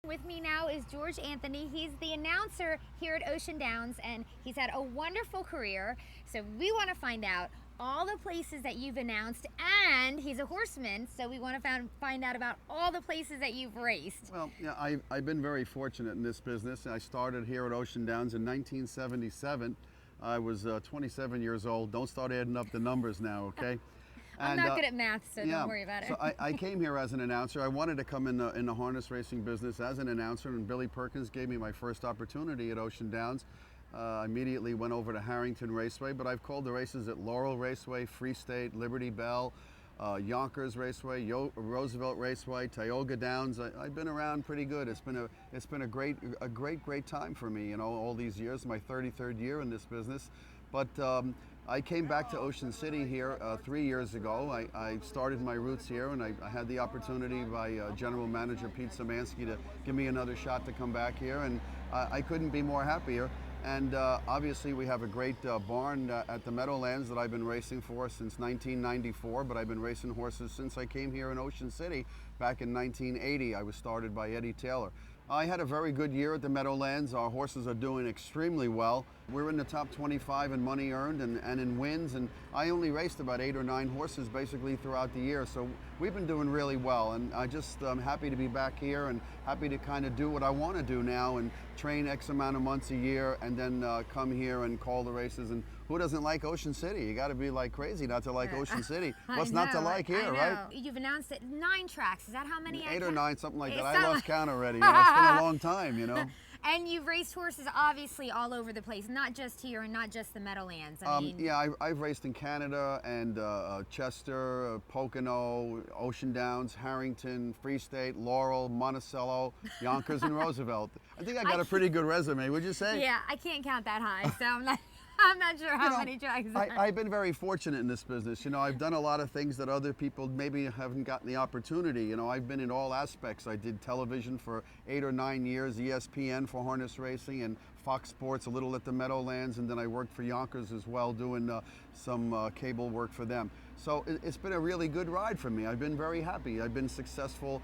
With me now is George Anthony. He's the announcer here at Ocean Downs, and he's had a wonderful career. So we want to find out all the places that you've announced, and he's a horseman, so we want to find out about all the places that you've raced. Well, yeah, I've been very fortunate in this business. I started here at Ocean Downs in 1977. I was 27 years old. Don't start adding up the numbers now, okay? I'm not good at math, so don't worry about it. So I came here as an announcer. I wanted to come in the harness racing business as an announcer, and Billy Perkins gave me my first opportunity at Ocean Downs. I immediately went over to Harrington Raceway, but I've called the races at Laurel Raceway, Free State, Liberty Bell, Yonkers Raceway, Roosevelt Raceway, Tioga Downs. I've been around pretty good. It's been a great time for me. You know, all these years, my 33rd year in this business, but. I came back to Ocean City here 3 years ago. I started my roots here, and I had the opportunity by General Manager Pete Szymanski to give me another shot to come back here, and I couldn't be more happier. And obviously we have a great barn at the Meadowlands that I've been racing for since 1994, but I've been racing horses since I came here in Ocean City back in 1980. I was started by Eddie Taylor. I had a very good year at the Meadowlands. Our horses are doing extremely well. We're in the top 25 in money earned and in wins, and I only raced about 8 or 9 horses basically throughout the year, so we've been doing really well, and I'm happy to be back here and happy to kind of do what I want to do now and train X amount of months a year and then come here and call the races. And who doesn't like Ocean City? You got to be like crazy not to like Ocean City. What's not to like here, right? You've announced it 9 tracks. Is that how many? 8 or 9, something like that. I lost count already. You know, it's been a long time, you know. And you've raced horses obviously all over the place, not just here and not just the Meadowlands. Yeah, I've raced in Canada and Chester, Pocono, Ocean Downs, Harrington, Free State, Laurel, Monticello, Yonkers, and Roosevelt. I think I got a pretty good resume, would you say? Yeah, I can't count that high, so I'm not sure how many tracks. I've been very fortunate in this business. You know, I've done a lot of things that other people maybe haven't gotten the opportunity. You know, I've been in all aspects. I did television for 8 or 9 years, ESPN for harness racing, and Fox Sports a little at the Meadowlands, and then I worked for Yonkers as well, doing some cable work for them. So it's been a really good ride for me. I've been very happy. I've been successful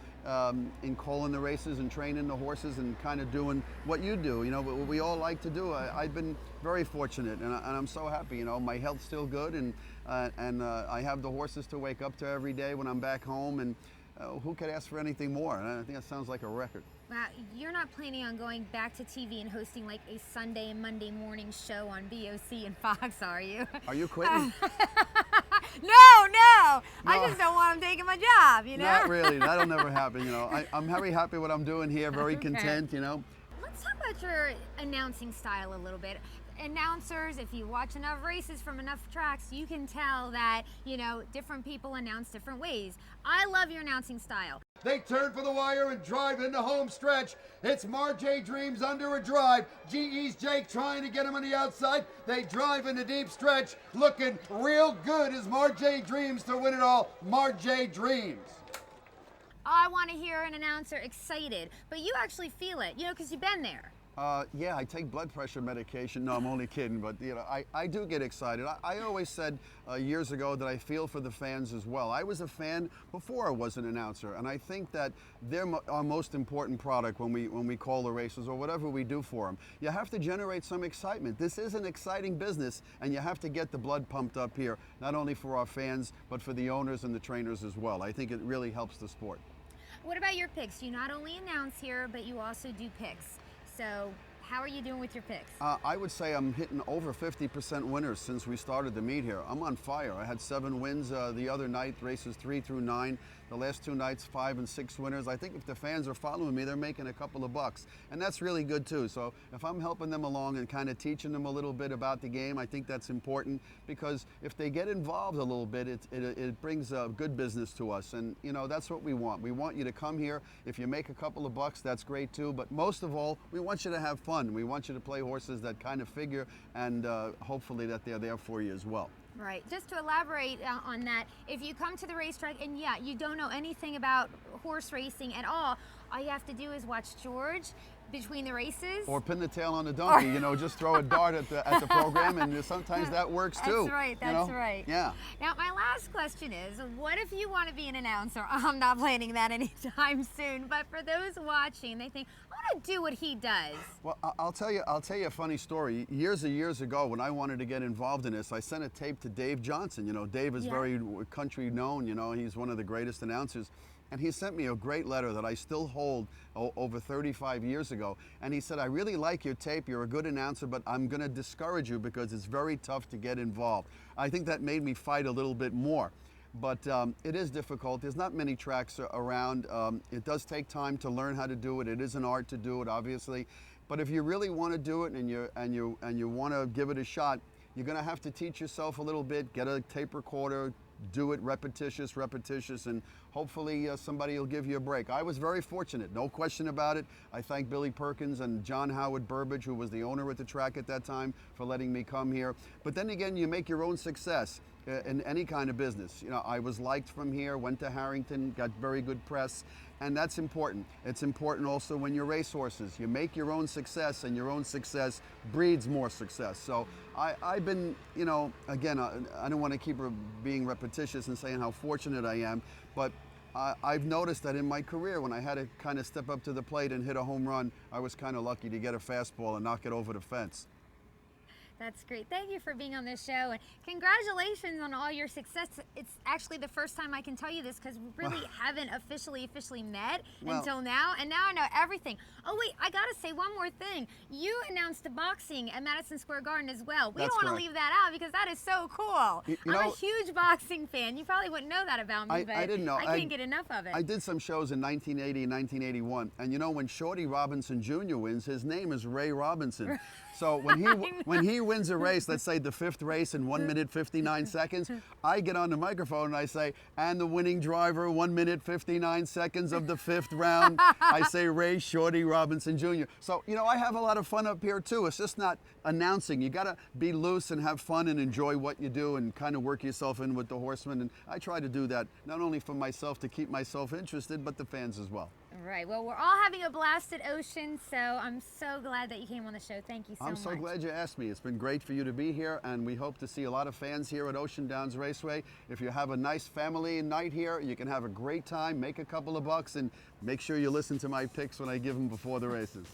in calling the races and training the horses and kind of doing what you do, you know, what we all like to do. I've been very fortunate, and I'm so happy. You know, my health's still good, and I have the horses to wake up to every day when I'm back home, and who could ask for anything more? And I think that sounds like a record. Wow, you're not planning on going back to TV and hosting like a Sunday and Monday morning show on BOC and Fox, are you? Are you quitting? No. I just don't want them taking my job, you know? Not really. That'll never happen, you know. I'm very happy what I'm doing here, very content, you know. Let's talk about your announcing style a little bit. Announcers, if you watch enough races from enough tracks, you can tell that, you know, different people announce different ways. I love your announcing style. They turn for the wire and drive into home stretch. It's Marjay Dreams under a drive. GE's Jake trying to get him on the outside. They drive into deep stretch. Looking real good is Marjay Dreams to win it all. Marjay Dreams. I want to hear an announcer excited, but you actually feel it, you know, because you've been there. Yeah, I take blood pressure medication. No, I'm only kidding, but you know, I do get excited. I always said years ago that I feel for the fans as well. I was a fan before I was an announcer, and I think that they're our most important product when we call the races or whatever we do for them. You have to generate some excitement. This is an exciting business, and you have to get the blood pumped up here, not only for our fans, but for the owners and the trainers as well. I think it really helps the sport. What about your picks? You not only announce here, but you also do picks. So how are you doing with your picks? I would say I'm hitting over 50% winners since we started the meet here. I'm on fire. I had 7 wins the other night, races 3 through 9. The last 2 nights, 5 and 6 winners. I think if the fans are following me, they're making a couple of bucks. And that's really good too. So if I'm helping them along and kind of teaching them a little bit about the game, I think that's important, because if they get involved a little bit, it brings good business to us. And you know, that's what we want. We want you to come here. If you make a couple of bucks, that's great too. But most of all, we want you to have fun. We want you to play horses that kind of figure, and hopefully that they're there for you as well. Right. Just to elaborate on that, if you come to the racetrack and yeah, you don't know anything about horse racing at all all you have to do is watch George between the races. Or pin the tail on the donkey, you know, just throw a dart at the program, and sometimes that works too. That's right, that's right. Yeah. Now, my last question is, what if you want to be an announcer? I'm not planning that anytime soon, but for those watching, they think, I want to do what he does. Well, I'll tell you a funny story. Years and years ago, when I wanted to get involved in this, I sent a tape to Dave Johnson. You know, Dave is very country known, you know, he's one of the greatest announcers. And he sent me a great letter that I still hold over 35 years ago. And he said, I really like your tape, you're a good announcer, but I'm gonna discourage you because it's very tough to get involved. I think that made me fight a little bit more. But it is difficult. There's not many tracks around. It does take time to learn how to do it. It is an art to do it, obviously. But if you really want to do it and you want to give it a shot, you're gonna have to teach yourself a little bit, get a tape recorder, do it repetitious, and hopefully somebody will give you a break. I was very fortunate, no question about it. I thank Billy Perkins and John Howard Burbage, who was the owner at the track at that time, for letting me come here. But then again, you make your own success in any kind of business. You know, I was liked from here, went to Harrington, got very good press, and that's important. It's important also when you're racehorses. You make your own success, and your own success breeds more success. So I've been, you know, again, I don't want to keep being repetitious and saying how fortunate I am, but I've noticed that in my career, when I had to kind of step up to the plate and hit a home run, I was kind of lucky to get a fastball and knock it over the fence. That's great. Thank you for being on this show, and congratulations on all your success. It's actually the first time I can tell you this because we really haven't officially met until now, and now I know everything. Oh wait, I gotta say one more thing. You announced the boxing at Madison Square Garden as well. We don't want to leave that out because that is so cool. I'm a huge boxing fan. You probably wouldn't know that about me, but I didn't know. I can't get enough of it. I did some shows in 1980 and 1981, and you know, when Shorty Robinson Jr. wins, his name is Ray Robinson. So when he wins a race, let's say the 5th race in 1 minute 59 seconds, I get on the microphone and I say, and the winning driver, 1 minute 59 seconds of the 5th round. I say Ray Shorty Robinson Jr. So, you know, I have a lot of fun up here too. It's just not announcing. You gotta be loose and have fun and enjoy what you do and kind of work yourself in with the horsemen. And I try to do that, not only for myself to keep myself interested, but the fans as well. Right. Well, we're all having a blast at Ocean, so I'm so glad that you came on the show. Thank you so much. I'm so glad you asked me. It's been great for you to be here, and we hope to see a lot of fans here at Ocean Downs Raceway. If you have a nice family night here, you can have a great time, make a couple of bucks, and make sure you listen to my picks when I give them before the races.